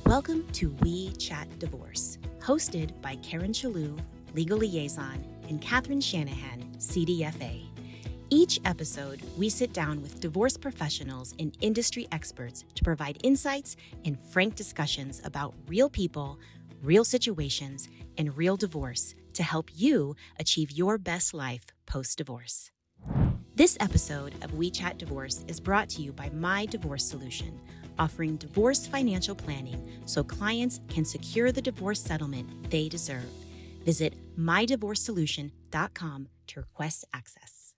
Welcome to We Chat Divorce, hosted by Karen Shalhoub, Legal Liaison, and Catherine Shanahan, CDFA. Each episode, we sit down with divorce professionals and industry experts to provide insights and frank discussions about real people, real situations, and real divorce to help you achieve your best life post-divorce. This episode of We Chat Divorce is brought to you by My Divorce Solution, offering divorce financial planning so clients can secure the divorce settlement they deserve. Visit mydivorcesolution.com to request access.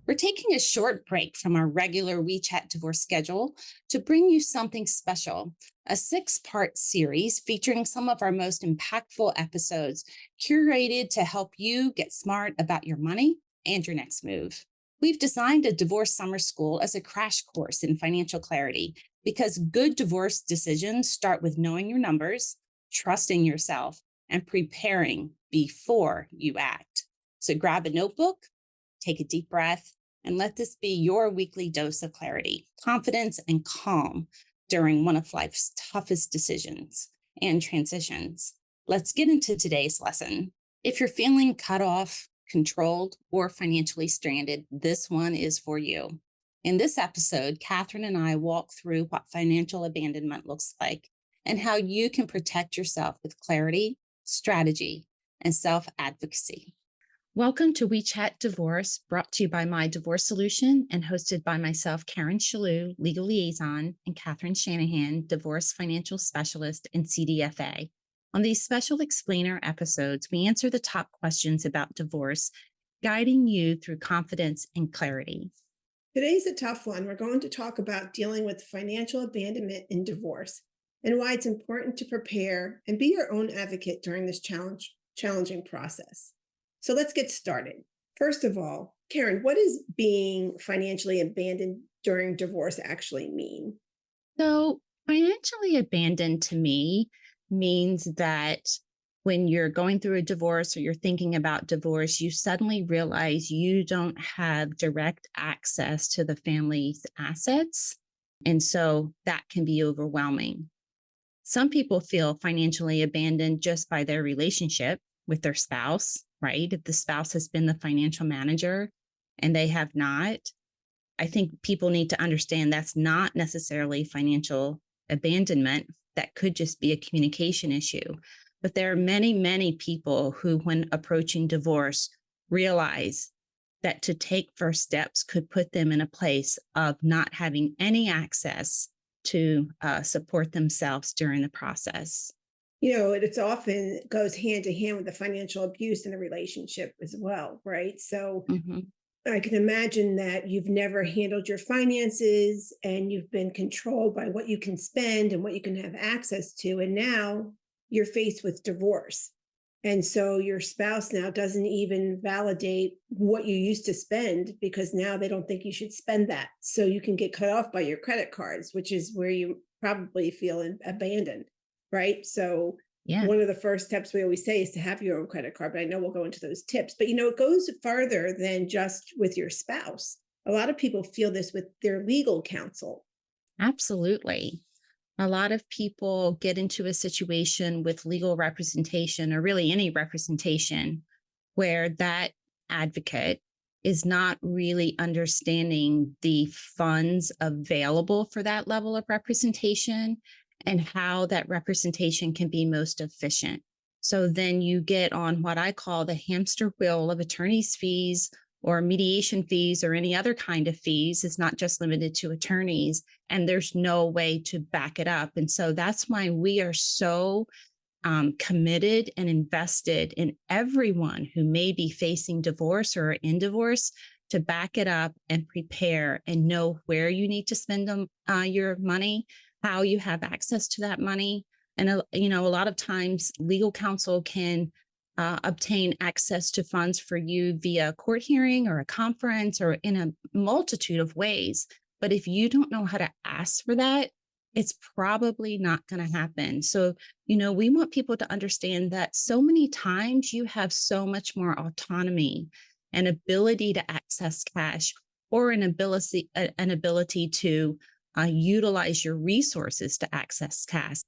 We're taking a short break from our regular WeChat divorce schedule to bring you something special, a 6-part series featuring some of our most impactful episodes curated to help you get smart about your money and your next move. We've designed a divorce summer school as a crash course in financial clarity because good divorce decisions start with knowing your numbers, trusting yourself, and preparing before you act. So grab a notebook, take a deep breath, and let this be your weekly dose of clarity, confidence, and calm during one of life's toughest decisions and transitions. Let's get into today's lesson. If you're feeling cut off, controlled, or financially stranded, this one is for you. In this episode, Catherine and I walk through what financial abandonment looks like and how you can protect yourself with clarity, strategy, and self-advocacy. Welcome to We Chat Divorce, brought to you by My Divorce Solution and hosted by myself, Karen Shalhoub, Legal Liaison, and Catherine Shanahan, Divorce Financial Specialist and CDFA. On these special explainer episodes, we answer the top questions about divorce, guiding you through confidence and clarity. Today's a tough one. We're going to talk about dealing with financial abandonment in divorce and why it's important to prepare and be your own advocate during this challenging process. So let's get started. First of all, Karen, what does being financially abandoned during divorce actually mean? So, financially abandoned to me means that when you're going through a divorce or you're thinking about divorce, you suddenly realize you don't have direct access to the family's assets. And so that can be overwhelming. Some people feel financially abandoned just by their relationship with their spouse, right? If the spouse has been the financial manager and they have not, I think people need to understand that's not necessarily financial abandonment. That could just be a communication issue. But there are many, many people who, when approaching divorce, realize that to take first steps could put them in a place of not having any access to support themselves during the process. You know, it's often goes hand to hand with the financial abuse in a relationship as well, right? So I can imagine that you've never handled your finances and you've been controlled by what you can spend and what you can have access to. And now you're faced with divorce. And so your spouse now doesn't even validate what you used to spend because now they don't think you should spend that. So you can get cut off by your credit cards, which is where you probably feel abandoned, right? So one of the first steps we always say is to have your own credit card, but I know we'll go into those tips. But, you know, it goes further than just with your spouse. A lot of people feel this with their legal counsel. Absolutely. A lot of people get into a situation with legal representation or really any representation where that advocate is not really understanding the funds available for that level of representation and how that representation can be most efficient. So then you get on what I call the hamster wheel of attorney's fees or mediation fees or any other kind of fees. It's not just limited to attorneys, and there's no way to back it up. And so that's why we are so committed and invested in everyone who may be facing divorce or in divorce to back it up and prepare and know where you need to spend your money, how you have access to that money. And, a lot of times legal counsel can obtain access to funds for you via a court hearing or a conference or in a multitude of ways. But if you don't know how to ask for that, it's probably not going to happen. So, we want people to understand that so many times you have so much more autonomy and ability to access cash or an ability to utilize your resources to access cash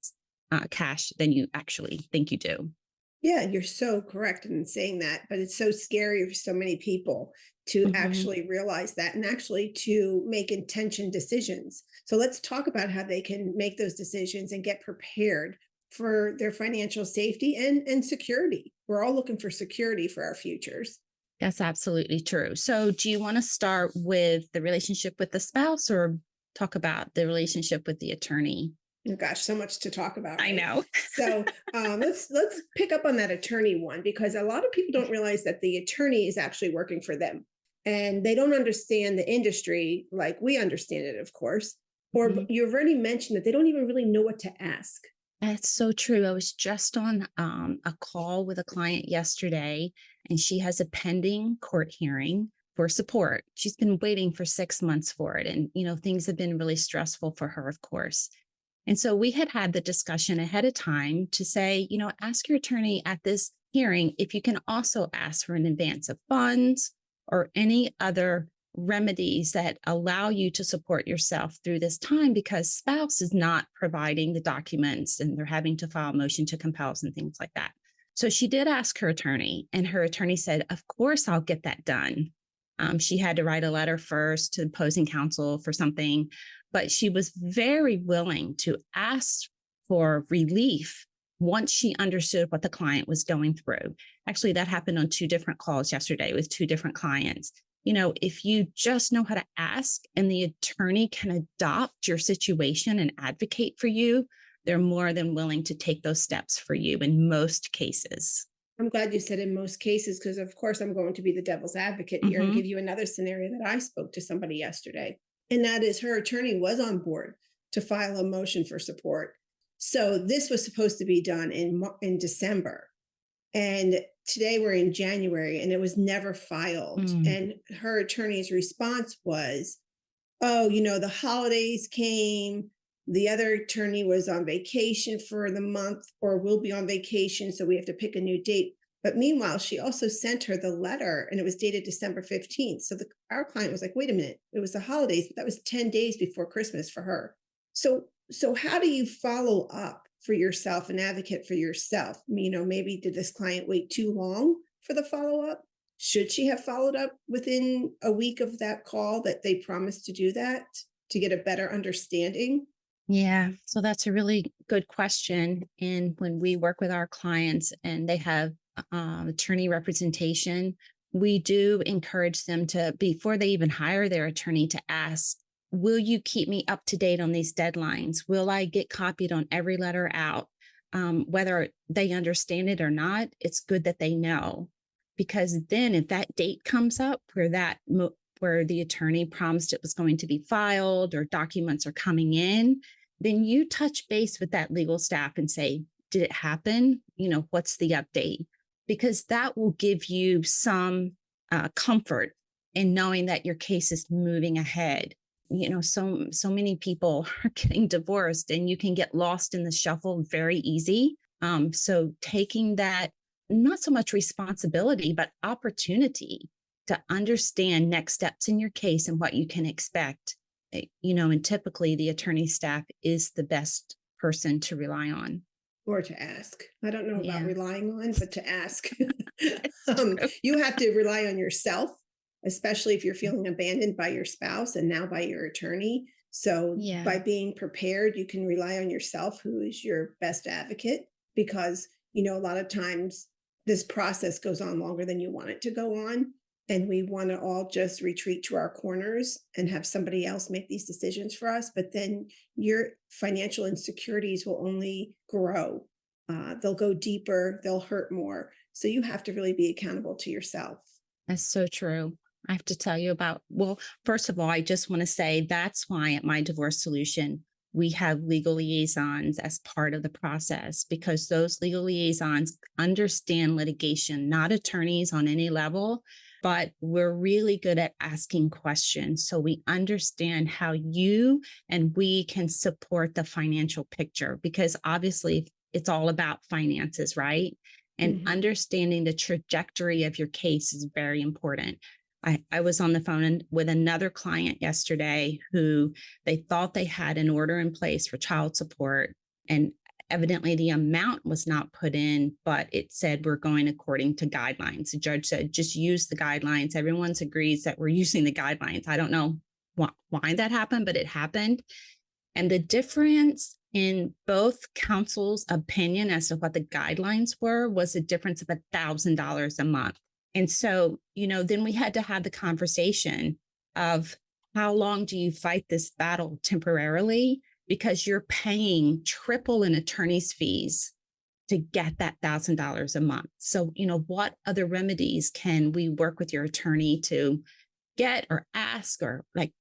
cash than you actually think you do. Yeah, you're so correct in saying that, but it's so scary for so many people to Hmm. actually realize that and actually to make intention decisions. So let's talk about how they can make those decisions and get prepared for their financial safety and security. We're all looking for security for our futures. That's absolutely true. So, do you want to start with the relationship with the spouse or talk about the relationship with the attorney? Oh gosh, so much to talk about, I right? know. So let's pick up on that attorney one because a lot of people don't realize that the attorney is actually working for them, and they don't understand the industry like we understand it, of course. Or Mhm. you've already mentioned that they don't even really know what to ask. That's so true. I was just on a call with a client yesterday, and she has a pending court hearing for support. She's been waiting for 6 months for it. And, things have been really stressful for her, of course. And so we had the discussion ahead of time to say, ask your attorney at this hearing if you can also ask for an advance of funds or any other remedies that allow you to support yourself through this time because spouse is not providing the documents and they're having to file a motion to compel and things like that. So she did ask her attorney, and her attorney said, of course, I'll get that done. She had to write a letter first to the opposing counsel for something, but she was very willing to ask for relief once she understood what the client was going through. Actually, that happened on two different calls yesterday with two different clients. If you just know how to ask and the attorney can adopt your situation and advocate for you, they're more than willing to take those steps for you in most cases. I'm glad you said in most cases, because of course I'm going to be the devil's advocate here and Hmm. give you another scenario that I spoke to somebody yesterday. And that is her attorney was on board to file a motion for support. So this was supposed to be done in December. And today we're in January and it was never filed. Mm. And her attorney's response was, oh, the holidays came. The other attorney was on vacation for the month or will be on vacation. So we have to pick a new date. But meanwhile, she also sent her the letter and it was dated December 15th. So our client was like, wait a minute, it was the holidays, but that was 10 days before Christmas for her. So how do you follow up for yourself and advocate for yourself? Maybe did this client wait too long for the follow up? Should she have followed up within a week of that call that they promised to do that to get a better understanding? Yeah, so that's a really good question. And when we work with our clients and they have attorney representation, we do encourage them to, before they even hire their attorney, to ask, will you keep me up to date on these deadlines? Will I get copied on every letter out? Whether they understand it or not, it's good that they know. Because then if that date comes up where the attorney promised it was going to be filed or documents are coming in, then you touch base with that legal staff and say, did it happen? What's the update? Because that will give you some comfort in knowing that your case is moving ahead. So many people are getting divorced and you can get lost in the shuffle very easy. So taking that, not so much responsibility, but opportunity to understand next steps in your case and what you can expect. And typically the attorney staff is the best person to rely on. Or to ask? I don't know about Yeah, relying on, but to ask. it's true. You have to rely on yourself, especially if you're feeling abandoned by your spouse and now by your attorney. So Yeah. by being prepared, you can rely on yourself, who is your best advocate, because, a lot of times this process goes on longer than you want it to go on. And we want to all just retreat to our corners and have somebody else make these decisions for us. But then your financial insecurities will only grow. They'll go deeper, they'll hurt more. So you have to really be accountable to yourself. That's so true. I have to tell you about, well, first of all, I just want to say that's why at My Divorce Solution, we have legal liaisons as part of the process because those legal liaisons understand litigation, not attorneys on any level, but we're really good at asking questions. So we understand how you and we can support the financial picture because obviously it's all about finances, right? And Mhm. understanding the trajectory of your case is very important. I was on the phone with another client yesterday who they thought they had an order in place for child support. And Evidently, the amount was not put in, but it said we're going according to guidelines. The judge said, just use the guidelines. Everyone agrees that we're using the guidelines. I don't know why that happened, but it happened. And the difference in both counsel's opinion as to what the guidelines were was a difference of $1,000 a month. And so, then we had to have the conversation of how long do you fight this battle temporarily? Because you're paying triple in attorney's fees to get that $1,000 a month. So, what other remedies can we work with your attorney to get or ask, or like,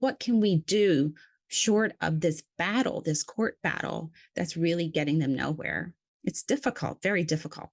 what can we do short of this battle, this court battle that's really getting them nowhere? It's difficult, very difficult.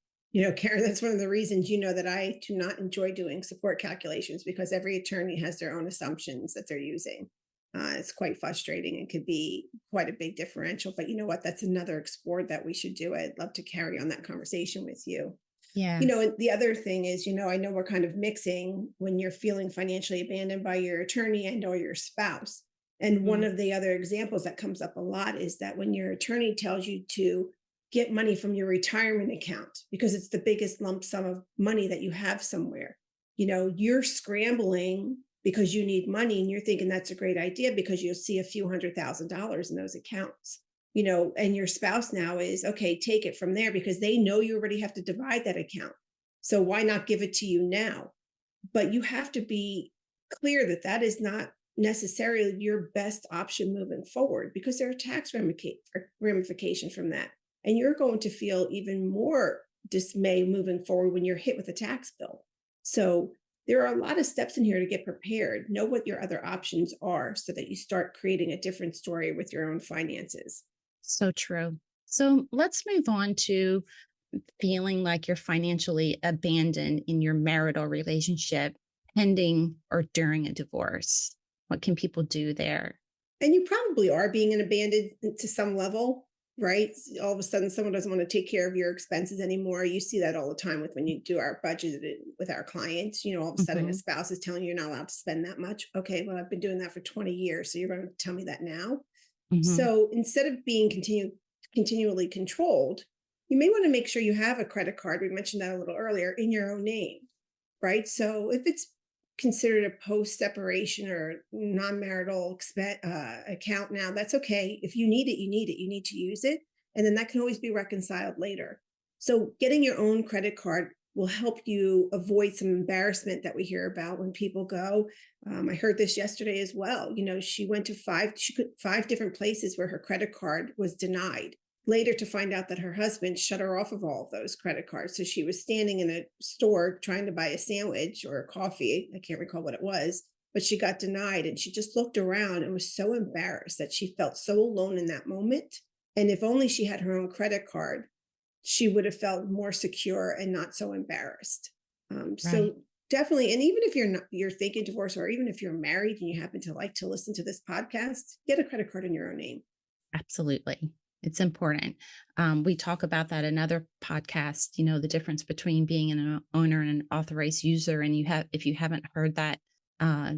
Karen, that's one of the reasons, that I do not enjoy doing support calculations, because every attorney has their own assumptions that they're using. It's quite frustrating and could be quite a big differential. But you know what? That's another explore that we should do. I'd love to carry on that conversation with you. Yeah. And the other thing is, I know we're kind of mixing when you're feeling financially abandoned by your attorney and or your spouse. And one of the other examples that comes up a lot is that when your attorney tells you to get money from your retirement account, because it's the biggest lump sum of money that you have somewhere, you're scrambling because you need money, and you're thinking that's a great idea because you'll see a few $100,000 in those accounts, and your spouse now is, okay, take it from there, because they know you already have to divide that account. So why not give it to you now? But you have to be clear that that is not necessarily your best option moving forward, because there are tax ramifications from that. And you're going to feel even more dismay moving forward when you're hit with a tax bill. So there are a lot of steps in here to get prepared. Know what your other options are so that you start creating a different story with your own finances. So true. So let's move on to feeling like you're financially abandoned in your marital relationship pending or during a divorce. What can people do there? And you probably are being abandoned to some level, right? All of a sudden, someone doesn't want to take care of your expenses anymore. You see that all the time when you do our budget with our clients. All of a sudden, a spouse is telling you you're not allowed to spend that much. Okay, well, I've been doing that for 20 years. So you're going to tell me that now? So instead of being continually controlled, you may want to make sure you have a credit card. We mentioned that a little earlier, in your own name, right? So if it's considered a post-separation or non-marital account now, that's okay. If you need it, you need it. You need to use it. And then that can always be reconciled later. So getting your own credit card will help you avoid some embarrassment that we hear about when people go. I heard this yesterday as well. She went to five different places where her credit card was denied. Later to find out that her husband shut her off of all of those credit cards. So she was standing in a store trying to buy a sandwich or a coffee. I can't recall what it was, but she got denied, and she just looked around and was so embarrassed that she felt so alone in that moment. And if only she had her own credit card, she would have felt more secure and not so embarrassed. So definitely, and even if you're thinking divorce, or even if you're married and you happen to like to listen to this podcast, get a credit card in your own name. Absolutely. It's important. We talk about that in other podcasts, the difference between being an owner and an authorized user. And if you haven't heard that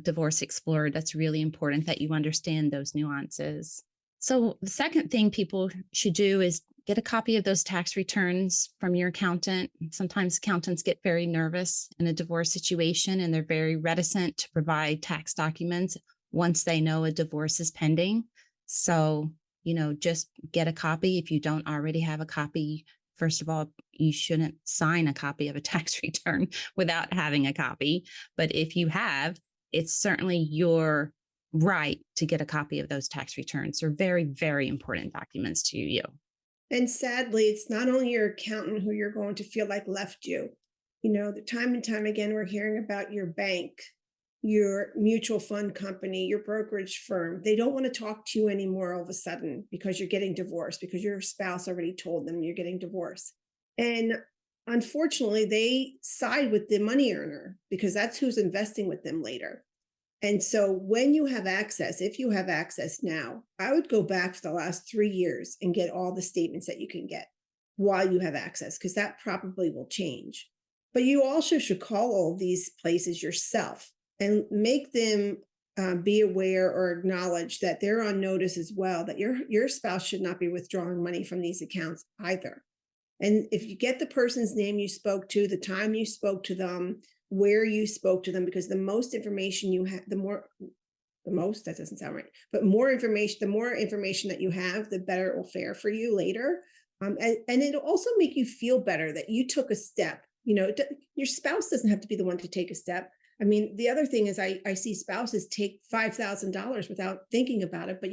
Divorce Explored, that's really important that you understand those nuances. So the second thing people should do is get a copy of those tax returns from your accountant. Sometimes accountants get very nervous in a divorce situation, and they're very reticent to provide tax documents once they know a divorce is pending. So just get a copy. If you don't already have a copy, first of all, you shouldn't sign a copy of a tax return without having a copy. But if you have, it's certainly your right to get a copy of those tax returns. They're very, very important documents to you. And sadly, it's not only your accountant who you're going to feel like left you. The time and time again, we're hearing about your bank, your mutual fund company, your brokerage firm. They don't want to talk to you anymore all of a sudden because you're getting divorced, because your spouse already told them you're getting divorced. And unfortunately, they side with the money earner because that's who's investing with them later. And so when you have access, if you have access now, I would go back for the last 3 years and get all the statements that you can get while you have access, because that probably will change. But you also should call all of these places yourself and make them be aware or acknowledge that they're on notice as well, that your spouse should not be withdrawing money from these accounts either. And if you get the person's name you spoke to, the time you spoke to them, where you spoke to them, because the most information you have, that doesn't sound right, but the more information that you have, the better it will fare for you later. And it'll also make you feel better that you took a step. Your spouse doesn't have to be the one to take a step. I mean, the other thing is I see spouses take $5,000 without thinking about it, but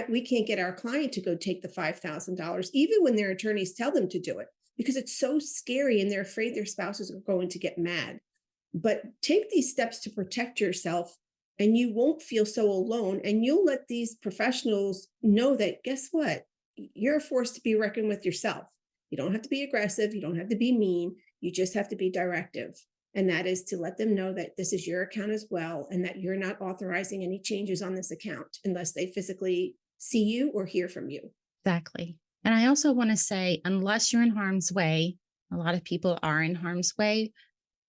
we can't get our client to go take the $5,000, even when their attorneys tell them to do it, because it's so scary and they're afraid their spouses are going to get mad. But take these steps to protect yourself, and you won't feel so alone. And you'll let these professionals know that, guess what? You're a force to be reckoned with yourself. You don't have to be aggressive. You don't have to be mean. You just have to be directive. And that is to let them know that this is your account as well, and that you're not authorizing any changes on this account unless they physically see you or hear from you. Exactly. And I also want to say, unless you're in harm's way, a lot of people are in harm's way,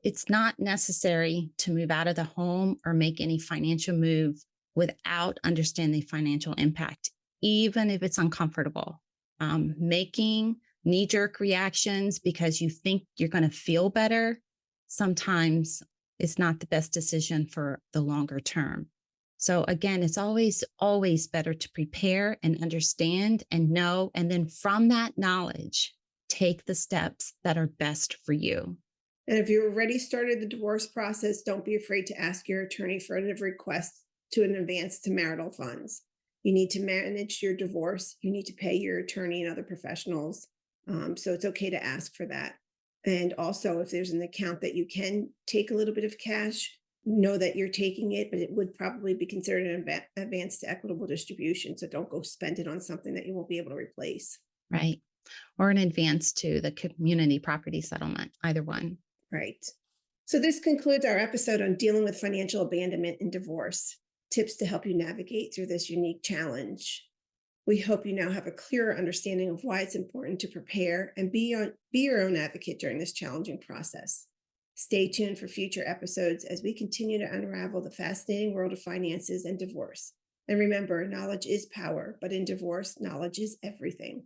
it's not necessary to move out of the home or make any financial move without understanding the financial impact, even if it's uncomfortable. Making knee-jerk reactions because you think you're going to feel better sometimes is not the best decision for the longer term. So again, it's always better to prepare and understand and know, and then from that knowledge, take the steps that are best for you. And if you already started the divorce process, don't be afraid to ask your attorney for a request to an advance to marital funds. You need to manage your divorce. You need to pay your attorney and other professionals. So it's okay to ask for that. And also, if there's an account that you can take a little bit of cash, know that you're taking it, but it would probably be considered an advance to equitable distribution. So don't go spend it on something that you won't be able to replace. Right. Or an advance to the community property settlement, either one. Right. So this concludes our episode on dealing with financial abandonment and divorce, tips to help you navigate through this unique challenge. We hope you now have a clearer understanding of why it's important to prepare and be your own advocate during this challenging process. Stay tuned for future episodes as we continue to unravel the fascinating world of finances and divorce. And remember, knowledge is power, but in divorce, knowledge is everything.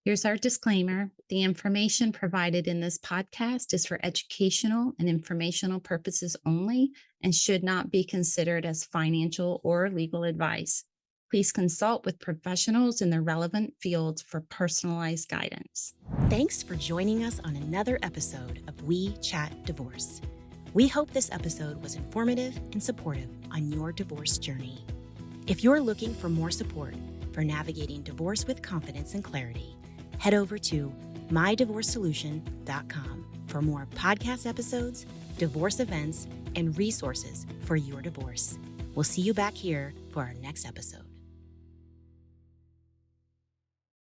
Here's our disclaimer. The information provided in this podcast is for educational and informational purposes only and should not be considered as financial or legal advice. Please consult with professionals in the relevant fields for personalized guidance. Thanks for joining us on another episode of We Chat Divorce. We hope this episode was informative and supportive on your divorce journey. If you're looking for more support for navigating divorce with confidence and clarity, head over to mydivorcesolution.com for more podcast episodes, divorce events, and resources for your divorce. We'll see you back here for our next episode.